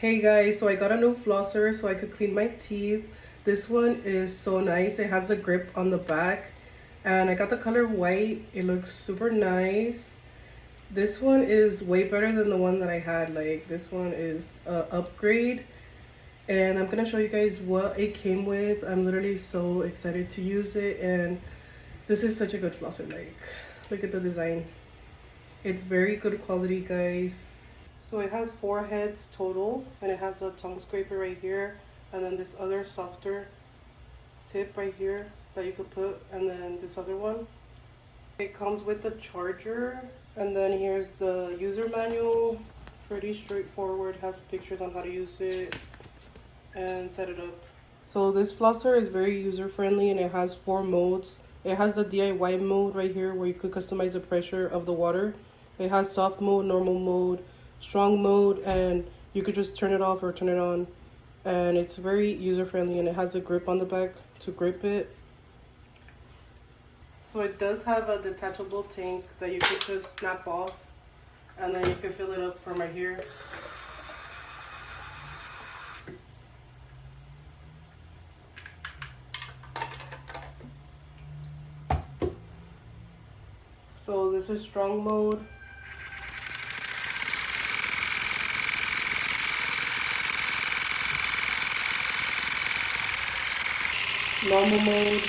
Hey guys, so I got a new flosser so I could clean my teeth. This one is so nice. It has the grip on the back and I got the color white. It looks super nice. This one is way better than the one that I had. Like, this one is a upgrade and I'm gonna show you guys what it came with. I'm literally so excited to use it, and this is such a good flosser. Like, look at the design. It's very good quality, guys. So it has 4 heads total, and it has a tongue scraper right here, and then this other softer tip right here that you could put, and then this other one. It comes with the charger, and then here's the user manual. Pretty straightforward, has pictures on how to use it and set it up. So this flosser is very user friendly, and it has 4 modes. It has the DIY mode right here where you could customize the pressure of the water. It has soft mode, normal mode, strong mode, and you could just turn it off or turn it on. And it's very user friendly, and it has a grip on the back to grip it. So it does have a detachable tank that you could just snap off, and then you can fill it up from right here. So this is strong mode. Normal mode.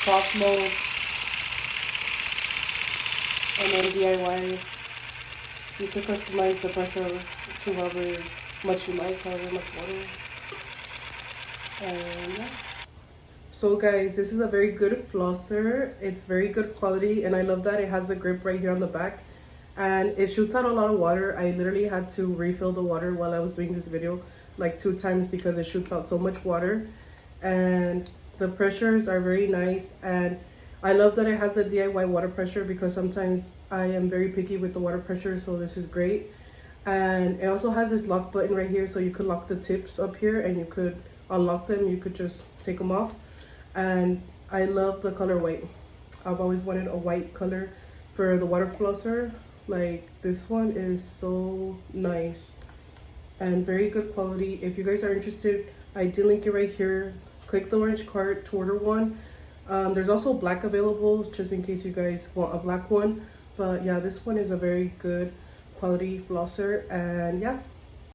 Soft mode. And then DIY. You can customize the pressure to however much you like, however much water. And yeah. So guys, this is a very good flosser. It's very good quality, and I love that it has the grip right here on the back, and it shoots out a lot of water. I literally had to refill the water while I was doing this video like 2 times because it shoots out so much water. And the pressures are very nice, and I love that it has a DIY water pressure because sometimes I am very picky with the water pressure, so this is great. And it also has this lock button right here, so you could lock the tips up here and you could unlock them. You could just take them off. And I love the color white. I've always wanted a white color for the water flosser. Like, this one is so nice and very good quality. If you guys are interested, I did link it right here. Click the orange card to order one. There's also black available just in case you guys want a black one. But yeah, this one is a very good quality flosser. And yeah,